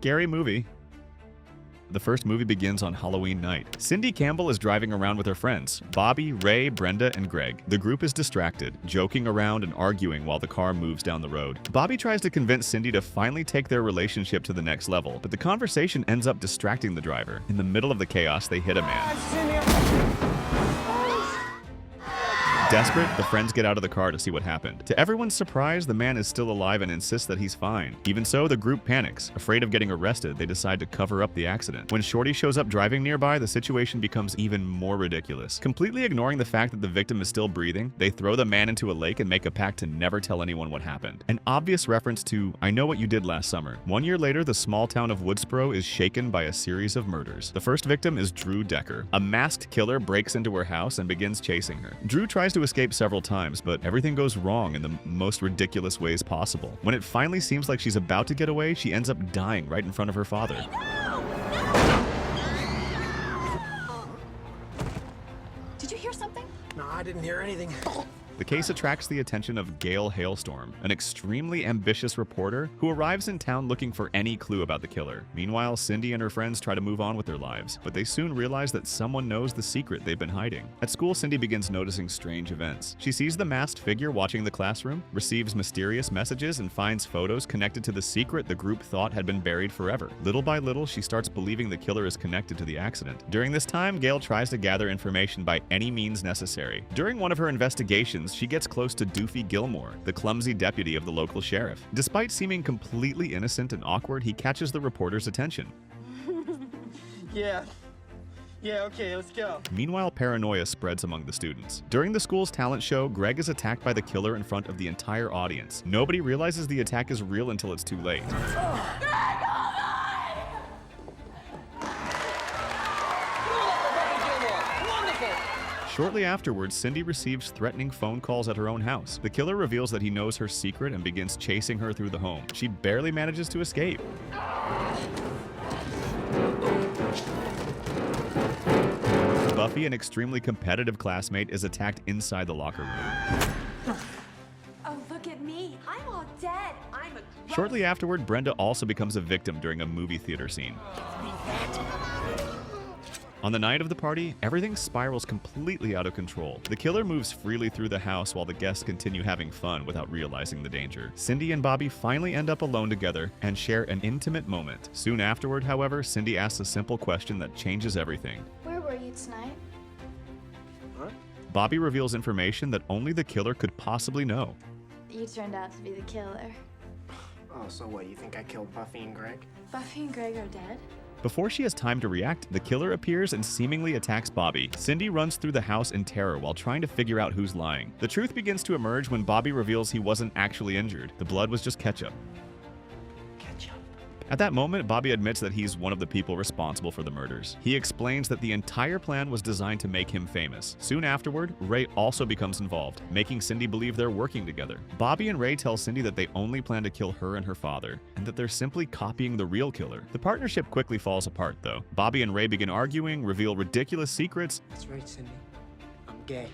Scary movie. The first movie begins on Halloween night. Cindy Campbell is driving around with her friends, Bobby, Ray, Brenda, and Greg. The group is distracted, joking around and arguing while the car moves down the road. Bobby tries to convince Cindy to finally take their relationship to the next level, but the conversation ends up distracting the driver. In the middle of the chaos, they hit a man. Desperate, the friends get out of the car to see what happened. To everyone's surprise, the man is still alive and insists that he's fine. Even so, the group panics. Afraid of getting arrested, they decide to cover up the accident. When Shorty shows up driving nearby, the situation becomes even more ridiculous. Completely ignoring the fact that the victim is still breathing, they throw the man into a lake and make a pact to never tell anyone what happened. An obvious reference to I Know What You Did Last Summer. 1 year later, the small town of Woodsboro is shaken by a series of murders. The first victim is Drew Decker. A masked killer breaks into her house and begins chasing her. Drew tries to escape several times, but everything goes wrong in the most ridiculous ways possible. When it finally seems like she's about to get away, she ends up dying right in front of her father. Did you hear something? No, I didn't hear anything. The case attracts the attention of Gail Hailstorm, an extremely ambitious reporter who arrives in town looking for any clue about the killer. Meanwhile, Cindy and her friends try to move on with their lives, but they soon realize that someone knows the secret they've been hiding. At school, Cindy begins noticing strange events. She sees the masked figure watching the classroom, receives mysterious messages, and finds photos connected to the secret the group thought had been buried forever. Little by little, she starts believing the killer is connected to the accident. During this time, Gail tries to gather information by any means necessary. During one of her investigations, she gets close to Doofy Gilmore, the clumsy deputy of the local sheriff. Despite seeming completely innocent and awkward, he catches the reporter's attention. Yeah, okay, let's go. Meanwhile, paranoia spreads among the students. During the school's talent show, Greg is attacked by the killer in front of the entire audience. Nobody realizes the attack is real until it's too late. Shortly afterwards, Cindy receives threatening phone calls at her own house. The killer reveals that he knows her secret and begins chasing her through the home. She barely manages to escape. Buffy, an extremely competitive classmate, is attacked inside the locker room. Oh, look at me. I'm all dead. I'm a Shortly afterward, Brenda also becomes a victim during a movie theater scene. On the night of the party, everything spirals completely out of control. The killer moves freely through the house while the guests continue having fun without realizing the danger. Cindy and Bobby finally end up alone together and share an intimate moment. Soon afterward, however, Cindy asks a simple question that changes everything. Where were you tonight? What? Bobby reveals information that only the killer could possibly know. You turned out to be the killer. Oh, so what, you think I killed Buffy and Greg? Buffy and Greg are dead? Before she has time to react, the killer appears and seemingly attacks Bobby. Cindy runs through the house in terror while trying to figure out who's lying. The truth begins to emerge when Bobby reveals he wasn't actually injured. The blood was just ketchup. At that moment, Bobby admits that he's one of the people responsible for the murders. He explains that the entire plan was designed to make him famous. Soon afterward, Ray also becomes involved, making Cindy believe they're working together. Bobby and Ray tell Cindy that they only plan to kill her and her father, and that they're simply copying the real killer. The partnership quickly falls apart, though. Bobby and Ray begin arguing, reveal ridiculous secrets. That's right, Cindy. I'm gay.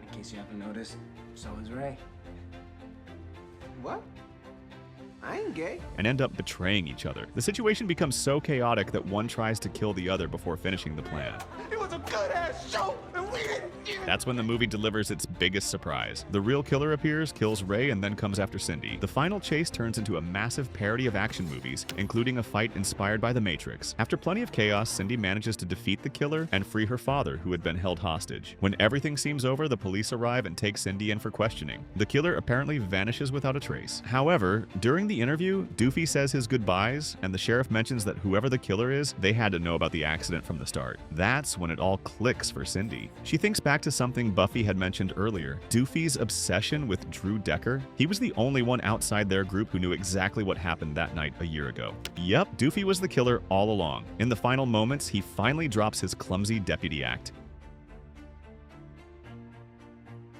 In case you haven't noticed, so is Ray. What? I ain't gay. And end up betraying each other. The situation becomes so chaotic that one tries to kill the other before finishing the plan. It was a good-ass show, and we didn't do it. That's when the movie delivers its biggest surprise. The real killer appears, kills Ray, and then comes after Cindy. The final chase turns into a massive parody of action movies, including a fight inspired by The Matrix. After plenty of chaos, Cindy manages to defeat the killer and free her father, who had been held hostage. When everything seems over, the police arrive and take Cindy in for questioning. The killer apparently vanishes without a trace. However, during the interview, Doofy says his goodbyes, and the sheriff mentions that whoever the killer is, they had to know about the accident from the start. That's when it all clicks for Cindy. She thinks back to something Buffy had mentioned earlier, Doofy's obsession with Drew Decker. He was the only one outside their group who knew exactly what happened that night a year ago. Yep, Doofy was the killer all along. In the final moments, he finally drops his clumsy deputy act.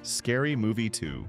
Scary Movie 2.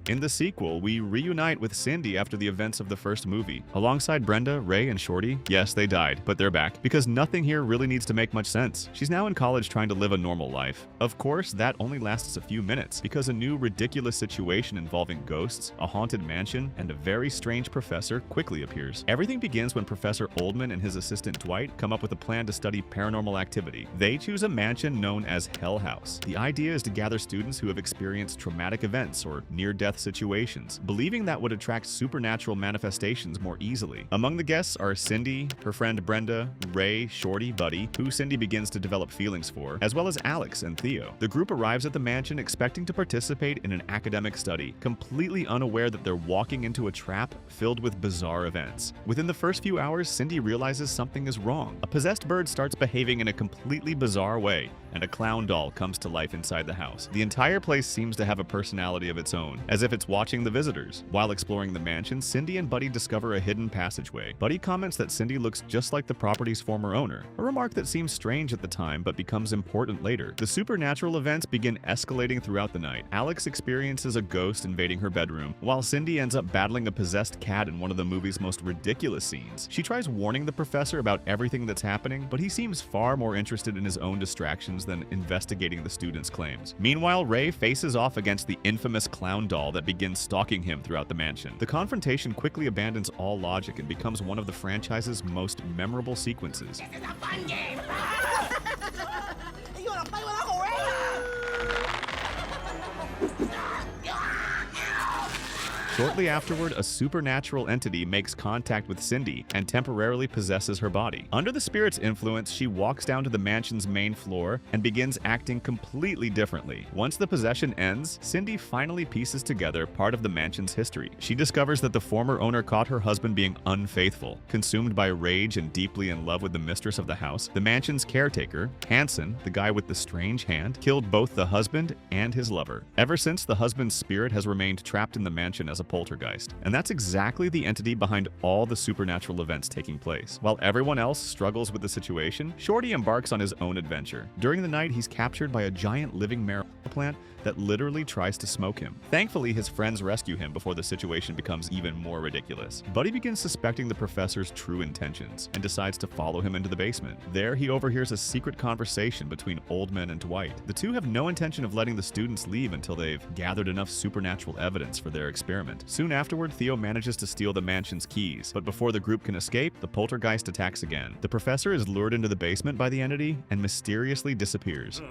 In the sequel, we reunite with Cindy after the events of the first movie. Alongside Brenda, Ray, and Shorty, yes, they died, but they're back, because nothing here really needs to make much sense. She's now in college trying to live a normal life. Of course, that only lasts a few minutes, because a new ridiculous situation involving ghosts, a haunted mansion, and a very strange professor quickly appears. Everything begins when Professor Oldman and his assistant Dwight come up with a plan to study paranormal activity. They choose a mansion known as Hell House. The idea is to gather students who have experienced traumatic events or near-death situations, believing that would attract supernatural manifestations more easily. Among the guests are Cindy, her friend Brenda, Ray, Shorty, Buddy, who Cindy begins to develop feelings for, as well as Alex and Theo. The group arrives at the mansion expecting to participate in an academic study, completely unaware that they're walking into a trap filled with bizarre events. Within the first few hours, Cindy realizes something is wrong. A possessed bird starts behaving in a completely bizarre way, and a clown doll comes to life inside the house. The entire place seems to have a personality of its own, as if it's watching the visitors. While exploring the mansion, Cindy and Buddy discover a hidden passageway. Buddy comments that Cindy looks just like the property's former owner, a remark that seems strange at the time but becomes important later. The supernatural events begin escalating throughout the night. Alex experiences a ghost invading her bedroom, while Cindy ends up battling a possessed cat in one of the movie's most ridiculous scenes. She tries warning the professor about everything that's happening, but he seems far more interested in his own distractions than investigating the students' claims. Meanwhile, Ray faces off against the infamous clown doll that begins stalking him throughout the mansion. The confrontation quickly abandons all logic and becomes one of the franchise's most memorable sequences. This is a fun game! You wanna play with Uncle Ray? Shortly afterward, a supernatural entity makes contact with Cindy and temporarily possesses her body. Under the spirit's influence, she walks down to the mansion's main floor and begins acting completely differently. Once the possession ends, Cindy finally pieces together part of the mansion's history. She discovers that the former owner caught her husband being unfaithful. Consumed by rage and deeply in love with the mistress of the house, the mansion's caretaker, Hanson, the guy with the strange hand, killed both the husband and his lover. Ever since, the husband's spirit has remained trapped in the mansion as a poltergeist. And that's exactly the entity behind all the supernatural events taking place. While everyone else struggles with the situation, Shorty embarks on his own adventure. During the night, he's captured by a giant living marijuana plant that literally tries to smoke him. Thankfully, his friends rescue him before the situation becomes even more ridiculous. Buddy begins suspecting the professor's true intentions and decides to follow him into the basement. There, he overhears a secret conversation between Oldman and Dwight. The two have no intention of letting the students leave until they've gathered enough supernatural evidence for their experiment. Soon afterward, Theo manages to steal the mansion's keys, but before the group can escape, the poltergeist attacks again. The professor is lured into the basement by the entity and mysteriously disappears.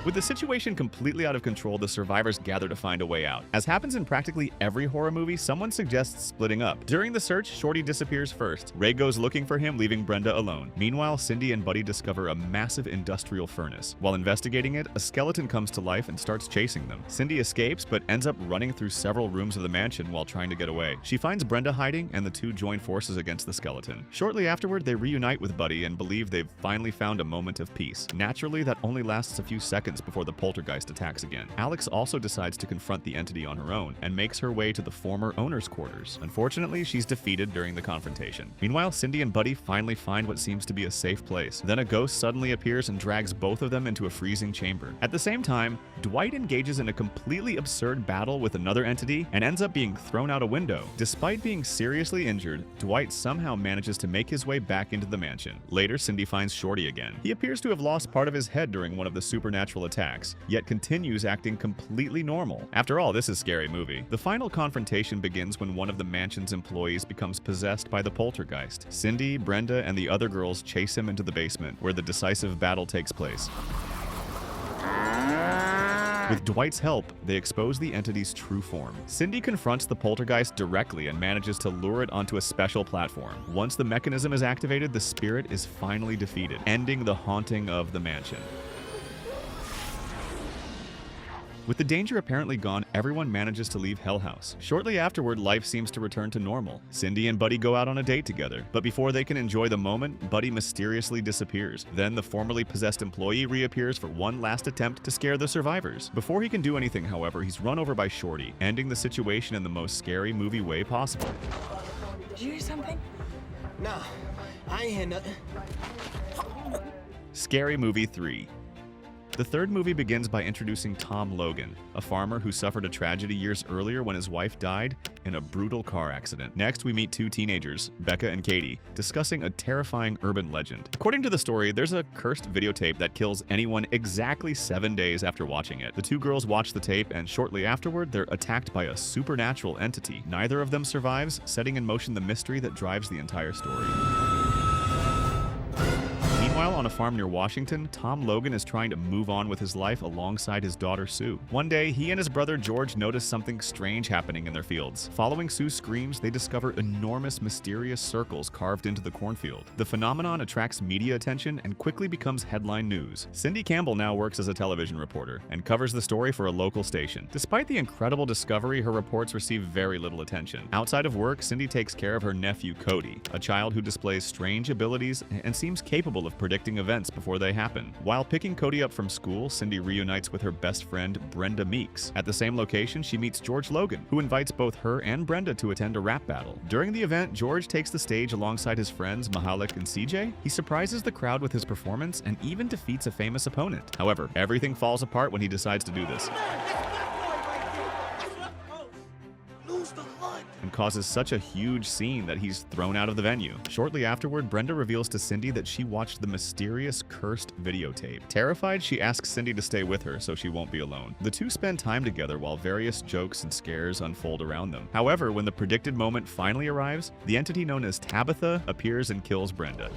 With the situation completely out of control, the survivors gather to find a way out. As happens in practically every horror movie, someone suggests splitting up. During the search, Shorty disappears first. Ray goes looking for him, leaving Brenda alone. Meanwhile, Cindy and Buddy discover a massive industrial furnace. While investigating it, a skeleton comes to life and starts chasing them. Cindy escapes, but ends up running through several rooms of the mansion while trying to get away. She finds Brenda hiding, and the two join forces against the skeleton. Shortly afterward, they reunite with Buddy and believe they've finally found a moment of peace. Naturally, that only lasts a few seconds before the poltergeist attacks again. Alex also decides to confront the entity on her own and makes her way to the former owner's quarters. Unfortunately, she's defeated during the confrontation. Meanwhile, Cindy and Buddy finally find what seems to be a safe place. Then a ghost suddenly appears and drags both of them into a freezing chamber. At the same time, Dwight engages in a completely absurd battle with another entity and ends up being thrown out a window. Despite being seriously injured, Dwight somehow manages to make his way back into the mansion. Later, Cindy finds Shorty again. He appears to have lost part of his head during one of the supernatural attacks, yet continues acting completely normal. After all, this is a scary movie. The final confrontation begins when one of the mansion's employees becomes possessed by the poltergeist. Cindy, Brenda, and the other girls chase him into the basement, where the decisive battle takes place. With Dwight's help, they expose the entity's true form. Cindy confronts the poltergeist directly and manages to lure it onto a special platform. Once the mechanism is activated, the spirit is finally defeated, ending the haunting of the mansion. With the danger apparently gone, everyone manages to leave Hell House. Shortly afterward, life seems to return to normal. Cindy and Buddy go out on a date together, but before they can enjoy the moment, Buddy mysteriously disappears. Then the formerly possessed employee reappears for one last attempt to scare the survivors. Before he can do anything, however, he's run over by Shorty, ending the situation in the most scary movie way possible. Did you hear something? Nah, I ain't hear nothing. Scary Movie 3. The third movie begins by introducing Tom Logan, a farmer who suffered a tragedy years earlier when his wife died in a brutal car accident. Next, we meet two teenagers, Becca and Katie, discussing a terrifying urban legend. According to the story, there's a cursed videotape that kills anyone exactly 7 days after watching it. The two girls watch the tape, and shortly afterward, they're attacked by a supernatural entity. Neither of them survives, setting in motion the mystery that drives the entire story. Meanwhile, on a farm near Washington, Tom Logan is trying to move on with his life alongside his daughter Sue. One day, he and his brother George notice something strange happening in their fields. Following Sue's screams, they discover enormous, mysterious circles carved into the cornfield. The phenomenon attracts media attention and quickly becomes headline news. Cindy Campbell now works as a television reporter and covers the story for a local station. Despite the incredible discovery, her reports receive very little attention. Outside of work, Cindy takes care of her nephew Cody, a child who displays strange abilities and seems capable of predicting events before they happen. While picking Cody up from school, Cindy reunites with her best friend Brenda Meeks. At the same location, she meets George Logan, who invites both her and Brenda to attend a rap battle. During the event, George takes the stage alongside his friends Mahalik and CJ. He surprises the crowd with his performance and even defeats a famous opponent. However, everything falls apart when he decides to do this, and causes such a huge scene that he's thrown out of the venue. Shortly afterward, Brenda reveals to Cindy that she watched the mysterious cursed videotape. Terrified, she asks Cindy to stay with her so she won't be alone. The two spend time together while various jokes and scares unfold around them. However, when the predicted moment finally arrives, the entity known as Tabitha appears and kills Brenda,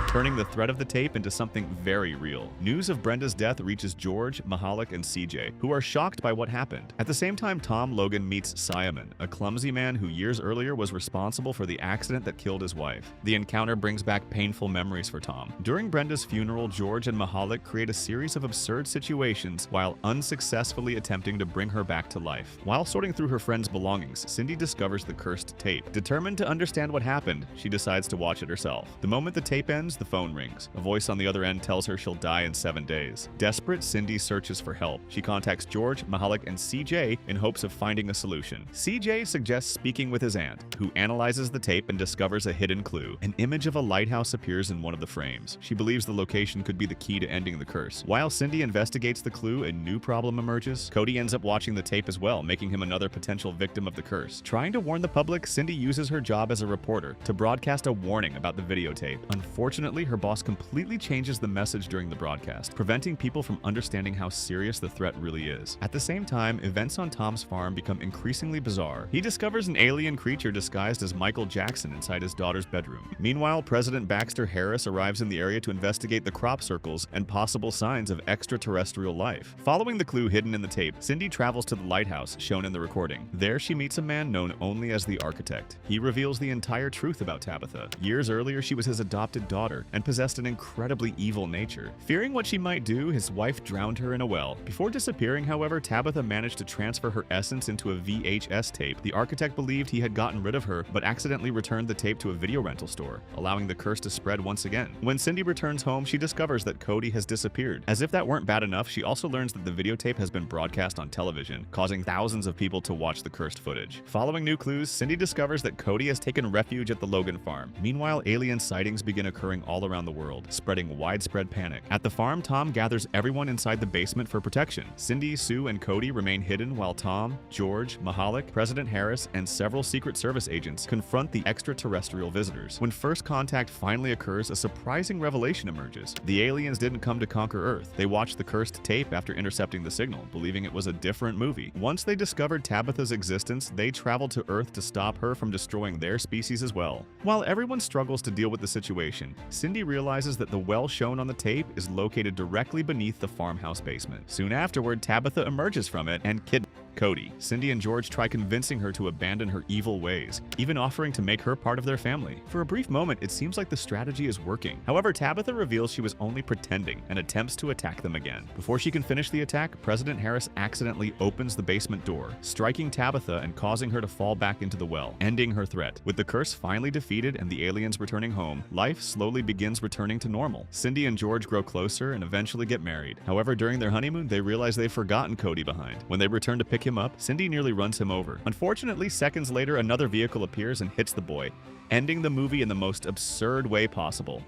turning the threat of the tape into something very real. News of Brenda's death reaches George, Mahalik, and CJ, who are shocked by what happened. At the same time, Tom Logan meets Simon, a clumsy man who years earlier was responsible for the accident that killed his wife. The encounter brings back painful memories for Tom. During Brenda's funeral, George and Mahalik create a series of absurd situations while unsuccessfully attempting to bring her back to life. While sorting through her friend's belongings, Cindy discovers the cursed tape. Determined to understand what happened, she decides to watch it herself. The moment the tape ends, the phone rings. A voice on the other end tells her she'll die in 7 days. Desperate, Cindy searches for help. She contacts George, Mahalik, and CJ in hopes of finding a solution. CJ suggests speaking with his aunt, who analyzes the tape and discovers a hidden clue. An image of a lighthouse appears in one of the frames. She believes the location could be the key to ending the curse. While Cindy investigates the clue, a new problem emerges. Cody ends up watching the tape as well, making him another potential victim of the curse. Trying to warn the public, Cindy uses her job as a reporter to broadcast a warning about the videotape. Unfortunately, her boss completely changes the message during the broadcast, preventing people from understanding how serious the threat really is. At the same time, events on Tom's farm become increasingly bizarre. He discovers an alien creature disguised as Michael Jackson inside his daughter's bedroom. Meanwhile, President Baxter Harris arrives in the area to investigate the crop circles and possible signs of extraterrestrial life. Following the clue hidden in the tape, Cindy travels to the lighthouse shown in the recording. There, she meets a man known only as the Architect. He reveals the entire truth about Tabitha. Years earlier, she was his adopted daughter and possessed an incredibly evil nature. Fearing what she might do, his wife drowned her in a well. Before disappearing, however, Tabitha managed to transfer her essence into a VHS tape. The Architect believed he had gotten rid of her, but accidentally returned the tape to a video rental store, allowing the curse to spread once again. When Cindy returns home, she discovers that Cody has disappeared. As if that weren't bad enough, she also learns that the videotape has been broadcast on television, causing thousands of people to watch the cursed footage. Following new clues, Cindy discovers that Cody has taken refuge at the Logan farm. Meanwhile, alien sightings begin occurring all around the world, spreading widespread panic. At the farm, Tom gathers everyone inside the basement for protection. Cindy, Sue, and Cody remain hidden while Tom, George, Mahalik, President Harris, and several Secret Service agents confront the extraterrestrial visitors. When first contact finally occurs, a surprising revelation emerges. The aliens didn't come to conquer Earth. They watched the cursed tape after intercepting the signal, believing it was a different movie. Once they discovered Tabitha's existence, they traveled to Earth to stop her from destroying their species as well. While everyone struggles to deal with the situation, Cindy realizes that the well shown on the tape is located directly beneath the farmhouse basement. Soon afterward, Tabitha emerges from it and kidnaps Cody. Cindy and George try convincing her to abandon her evil ways, even offering to make her part of their family. For a brief moment, it seems like the strategy is working. However, Tabitha reveals she was only pretending and attempts to attack them again. Before she can finish the attack, President Harris accidentally opens the basement door, striking Tabitha and causing her to fall back into the well, ending her threat. With the curse finally defeated and the aliens returning home, life slowly begins returning to normal. Cindy and George grow closer and eventually get married. However, during their honeymoon, they realize they've forgotten Cody behind. When they return to pick him up, Cindy nearly runs him over. Unfortunately, seconds later, another vehicle appears and hits the boy, ending the movie in the most absurd way possible.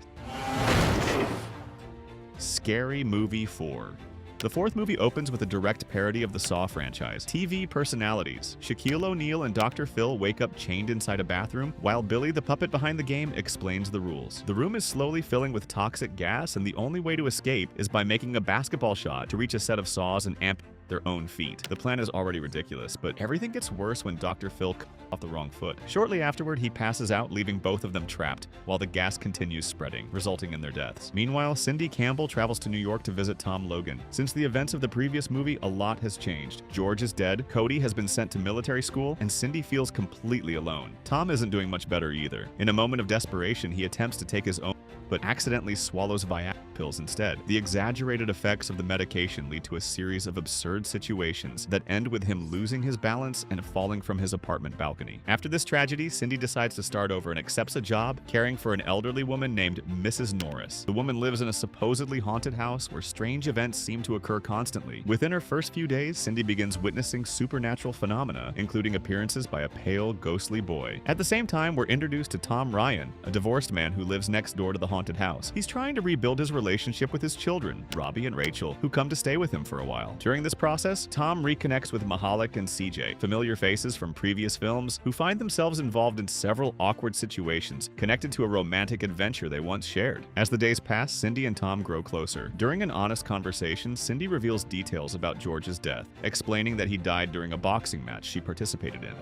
Scary Movie 4. The fourth movie opens with a direct parody of the Saw franchise. TV personalities. Shaquille O'Neal and Dr. Phil wake up chained inside a bathroom, while Billy, the puppet behind the game, explains the rules. The room is slowly filling with toxic gas, and the only way to escape is by making a basketball shot to reach a set of saws and amp their own feet. The plan is already ridiculous, but everything gets worse when Dr. Phil cuts off the wrong foot. Shortly afterward, he passes out, leaving both of them trapped, while the gas continues spreading, resulting in their deaths. Meanwhile, Cindy Campbell travels to New York to visit Tom Logan. Since the events of the previous movie, a lot has changed. George is dead, Cody has been sent to military school, and Cindy feels completely alone. Tom isn't doing much better either. In a moment of desperation, he attempts to take his own but accidentally swallows Viagra pills instead. The exaggerated effects of the medication lead to a series of absurd situations that end with him losing his balance and falling from his apartment balcony. After this tragedy, Cindy decides to start over and accepts a job caring for an elderly woman named Mrs. Norris. The woman lives in a supposedly haunted house where strange events seem to occur constantly. Within her first few days, Cindy begins witnessing supernatural phenomena, including appearances by a pale, ghostly boy. At the same time, we're introduced to Tom Ryan, a divorced man who lives next door to the haunted house. He's trying to rebuild his relationship with his children, Robbie and Rachel, who come to stay with him for a while. During this process, Tom reconnects with Mahalik and CJ, familiar faces from previous films, who find themselves involved in several awkward situations connected to a romantic adventure they once shared. As the days pass, Cindy and Tom grow closer. During an honest conversation, Cindy reveals details about George's death, explaining that he died during a boxing match she participated in.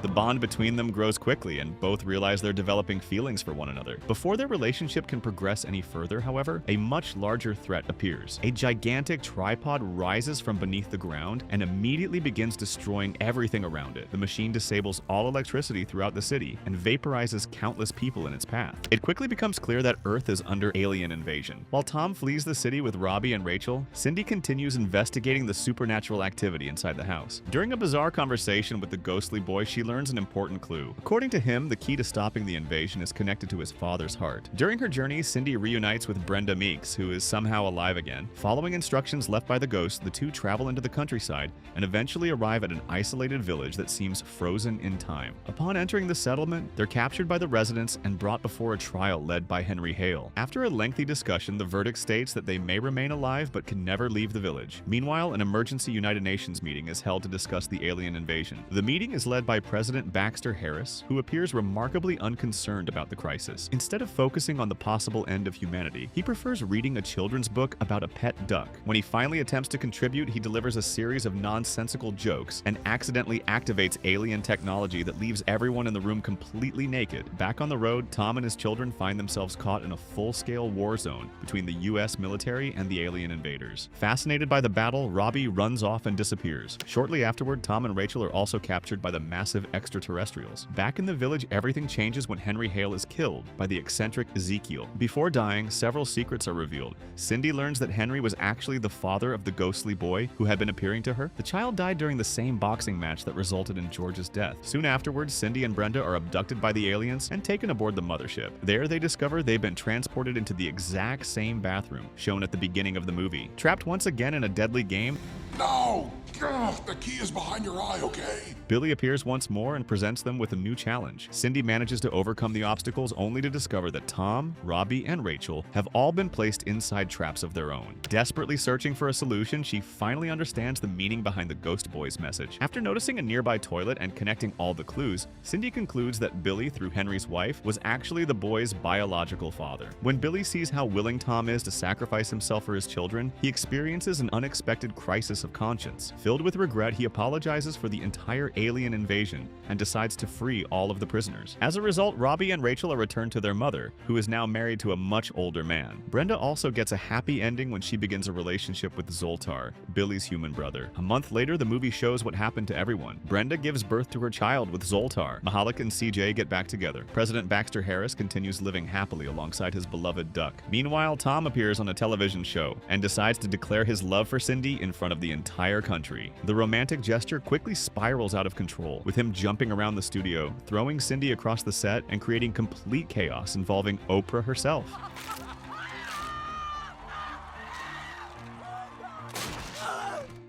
The bond between them grows quickly, and both realize they're developing feelings for one another. Before their relationship can progress any further, however, a much larger threat appears. A gigantic tripod rises from beneath the ground and immediately begins destroying everything around it. The machine disables all electricity throughout the city and vaporizes countless people in its path. It quickly becomes clear that Earth is under alien invasion. While Tom flees the city with Robbie and Rachel, Cindy continues investigating the supernatural activity inside the house. During a bizarre conversation with the ghostly boy, she learns an important clue. According to him, the key to stopping the invasion is connected to his father's heart. During her journey, Cindy reunites with Brenda Meeks, who is somehow alive again. Following instructions left by the ghost, the two travel into the countryside and eventually arrive at an isolated village that seems frozen in time. Upon entering the settlement, they're captured by the residents and brought before a trial led by Henry Hale. After a lengthy discussion, the verdict states that they may remain alive but can never leave the village. Meanwhile, an emergency United Nations meeting is held to discuss the alien invasion. The meeting is led by President Baxter Harris, who appears remarkably unconcerned about the crisis. Instead of focusing on the possible end of humanity, he prefers reading a children's book about a pet duck. When he finally attempts to contribute, he delivers a series of nonsensical jokes and accidentally activates alien technology that leaves everyone in the room completely naked. Back on the road, Tom and his children find themselves caught in a full-scale war zone between the US military and the alien invaders. Fascinated by the battle, Robbie runs off and disappears. Shortly afterward, Tom and Rachel are also captured by the massive extraterrestrials. Back in the village, everything changes when Henry Hale is killed by the eccentric Ezekiel. Before dying, several secrets are revealed. Cindy learns that Henry was actually the father of the ghostly boy who had been appearing to her. The child died during the same boxing match that resulted in George's death. Soon afterwards, Cindy and Brenda are abducted by the aliens and taken aboard the mothership. There, they discover they've been transported into the exact same bathroom shown at the beginning of the movie. Trapped once again in a deadly game, No! Ugh, the key is behind your eye, okay? Billy appears once more and presents them with a new challenge. Cindy manages to overcome the obstacles only to discover that Tom, Robbie, and Rachel have all been placed inside traps of their own. Desperately searching for a solution, she finally understands the meaning behind the Ghost Boy's message. After noticing a nearby toilet and connecting all the clues, Cindy concludes that Billy, through Henry's wife, was actually the boy's biological father. When Billy sees how willing Tom is to sacrifice himself for his children, he experiences an unexpected crisis of conscience. Filled with regret, he apologizes for the entire alien invasion and decides to free all of the prisoners. As a result, Robbie and Rachel are returned to their mother, who is now married to a much older man. Brenda also gets a happy ending when she begins a relationship with Zoltar, Billy's human brother. A month later, the movie shows what happened to everyone. Brenda gives birth to her child with Zoltar. Mahalik and CJ get back together. President Baxter Harris continues living happily alongside his beloved duck. Meanwhile, Tom appears on a television show and decides to declare his love for Cindy in front of the entire country. The romantic gesture quickly spirals out of control, with him jumping around the studio, throwing Cindy across the set, and creating complete chaos involving Oprah herself.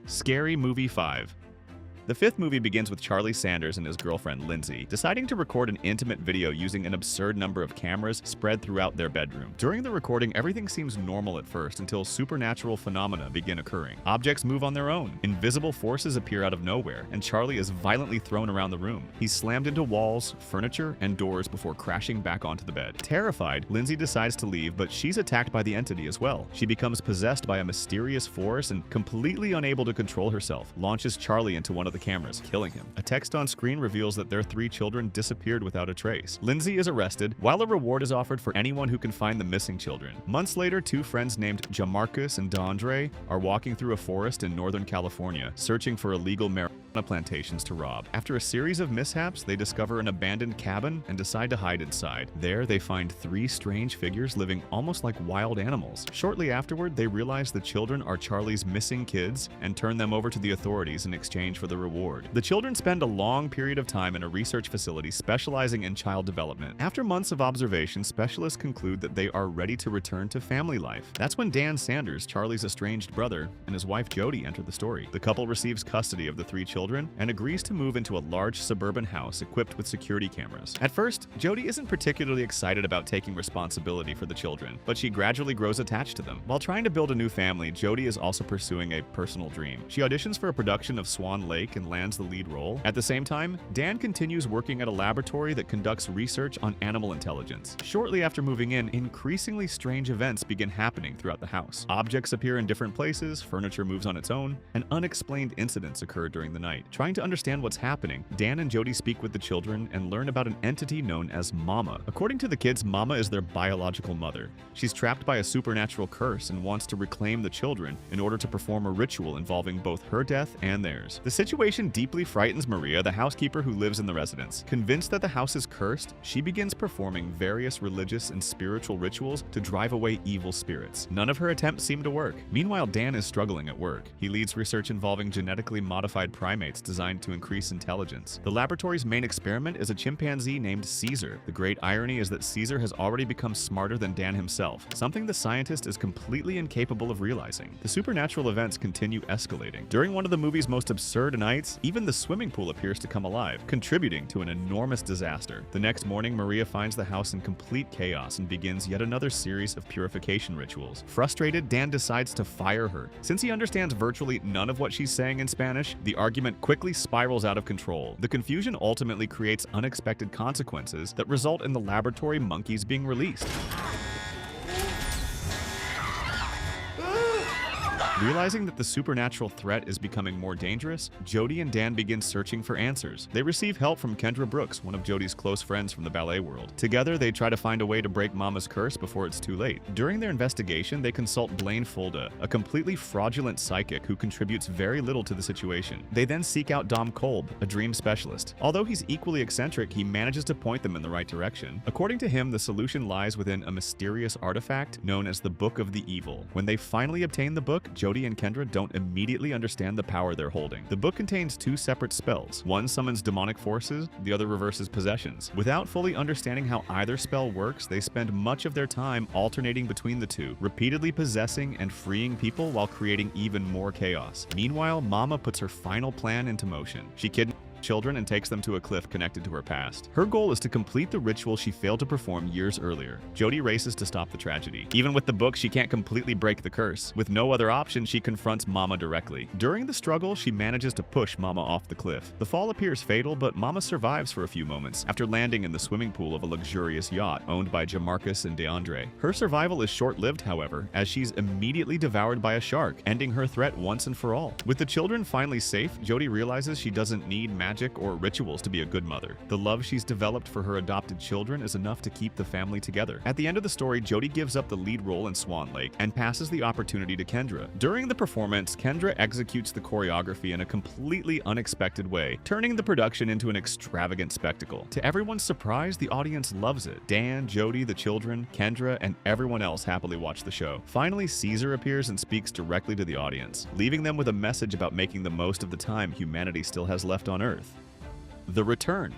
Scary Movie 5. The fifth movie begins with Charlie Sanders and his girlfriend Lindsay deciding to record an intimate video using an absurd number of cameras spread throughout their bedroom. During the recording, everything seems normal at first until supernatural phenomena begin occurring. Objects move on their own, invisible forces appear out of nowhere, and Charlie is violently thrown around the room. He's slammed into walls, furniture, and doors before crashing back onto the bed. Terrified, Lindsay decides to leave, but she's attacked by the entity as well. She becomes possessed by a mysterious force and, completely unable to control herself, launches Charlie into one of the cameras, killing him. A text on screen reveals that their 3 children disappeared without a trace. Lindsay is arrested, while a reward is offered for anyone who can find the missing children. Months later, 2 friends named Jamarcus and DeAndre are walking through a forest in Northern California, searching for illegal marijuana plantations to rob. After a series of mishaps, they discover an abandoned cabin and decide to hide inside. There, they find 3 strange figures living almost like wild animals. Shortly afterward, they realize the children are Charlie's missing kids and turn them over to the authorities in exchange for the reward. The children spend a long period of time in a research facility specializing in child development. After months of observation, specialists conclude that they are ready to return to family life. That's when Dan Sanders, Charlie's estranged brother, and his wife Jody enter the story. The couple receives custody of the 3 children and agrees to move into a large suburban house equipped with security cameras. At first, Jody isn't particularly excited about taking responsibility for the children, but she gradually grows attached to them. While trying to build a new family, Jody is also pursuing a personal dream. She auditions for a production of Swan Lake and lands the lead role. At the same time, Dan continues working at a laboratory that conducts research on animal intelligence. Shortly after moving in, increasingly strange events begin happening throughout the house. Objects appear in different places, furniture moves on its own, and unexplained incidents occur during the night. Trying to understand what's happening, Dan and Jody speak with the children and learn about an entity known as Mama. According to the kids, Mama is their biological mother. She's trapped by a supernatural curse and wants to reclaim the children in order to perform a ritual involving both her death and theirs. The situation deeply frightens Maria, the housekeeper who lives in the residence. Convinced that the house is cursed, she begins performing various religious and spiritual rituals to drive away evil spirits. None of her attempts seem to work. Meanwhile, Dan is struggling at work. He leads research involving genetically modified primates designed to increase intelligence. The laboratory's main experiment is a chimpanzee named Caesar. The great irony is that Caesar has already become smarter than Dan himself, something the scientist is completely incapable of realizing. The supernatural events continue escalating. During one of the movie's most absurd nights, even the swimming pool appears to come alive, contributing to an enormous disaster. The next morning, Maria finds the house in complete chaos and begins yet another series of purification rituals. Frustrated, Dan decides to fire her. Since he understands virtually none of what she's saying in Spanish, the argument quickly spirals out of control. The confusion ultimately creates unexpected consequences that result in the laboratory monkeys being released. Realizing that the supernatural threat is becoming more dangerous, Jody and Dan begin searching for answers. They receive help from Kendra Brooks, one of Jody's close friends from the ballet world. Together, they try to find a way to break Mama's curse before it's too late. During their investigation, they consult Blaine Fulda, a completely fraudulent psychic who contributes very little to the situation. They then seek out Dom Kolb, a dream specialist. Although he's equally eccentric, he manages to point them in the right direction. According to him, the solution lies within a mysterious artifact known as the Book of the Evil. When they finally obtain the book, Jody and Kendra don't immediately understand the power they're holding. The book contains 2 separate spells. One summons demonic forces, the other reverses possessions. Without fully understanding how either spell works, they spend much of their time alternating between the 2, repeatedly possessing and freeing people while creating even more chaos. Meanwhile, Mama puts her final plan into motion. She kidnaps children and takes them to a cliff connected to her past. Her goal is to complete the ritual she failed to perform years earlier. Jody races to stop the tragedy. Even with the book, she can't completely break the curse. With no other option, she confronts Mama directly. During the struggle, she manages to push Mama off the cliff. The fall appears fatal, but Mama survives for a few moments after landing in the swimming pool of a luxurious yacht owned by Jamarcus and DeAndre. Her survival is short-lived, however, as she's immediately devoured by a shark, ending her threat once and for all. With the children finally safe, Jody realizes she doesn't need magic or rituals to be a good mother. The love she's developed for her adopted children is enough to keep the family together. At the end of the story, Jody gives up the lead role in Swan Lake and passes the opportunity to Kendra. During the performance, Kendra executes the choreography in a completely unexpected way, turning the production into an extravagant spectacle. To everyone's surprise, the audience loves it. Dan, Jody, the children, Kendra, and everyone else happily watch the show. Finally, Caesar appears and speaks directly to the audience, leaving them with a message about making the most of the time humanity still has left on Earth. The Return.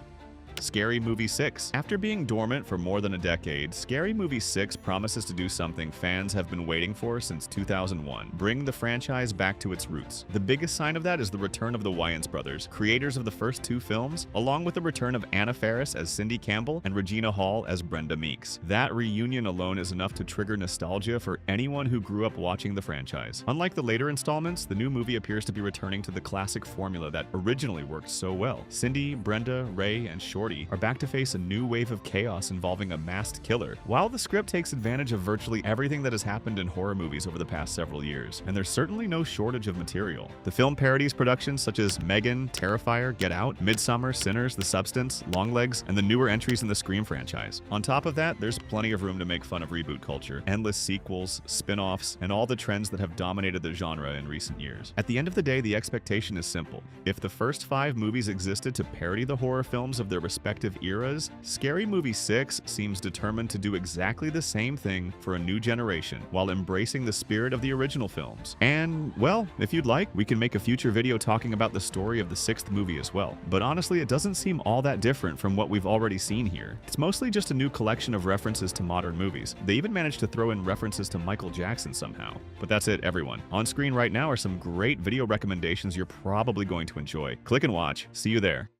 Scary Movie 6. After being dormant for more than a decade, Scary Movie 6 promises to do something fans have been waiting for since 2001, bring the franchise back to its roots. The biggest sign of that is the return of the Wayans brothers, creators of the first two films, along with the return of Anna Faris as Cindy Campbell and Regina Hall as Brenda Meeks. That reunion alone is enough to trigger nostalgia for anyone who grew up watching the franchise. Unlike the later installments, the new movie appears to be returning to the classic formula that originally worked so well. Cindy, Brenda, Ray, and Shorty are back to face a new wave of chaos involving a masked killer. While the script takes advantage of virtually everything that has happened in horror movies over the past several years, and there's certainly no shortage of material. The film parodies productions such as Megan, Terrifier, Get Out, Midsommar, Sinners, The Substance, Longlegs, and the newer entries in the Scream franchise. On top of that, there's plenty of room to make fun of reboot culture, endless sequels, spin-offs, and all the trends that have dominated the genre in recent years. At the end of the day, the expectation is simple. If the first 5 movies existed to parody the horror films of their respective eras, Scary Movie 6 seems determined to do exactly the same thing for a new generation, while embracing the spirit of the original films. And, well, if you'd like, we can make a future video talking about the story of the 6th movie as well. But honestly, it doesn't seem all that different from what we've already seen here. It's mostly just a new collection of references to modern movies. They even managed to throw in references to Michael Jackson somehow. But that's it, everyone. On screen right now are some great video recommendations you're probably going to enjoy. Click and watch. See you there.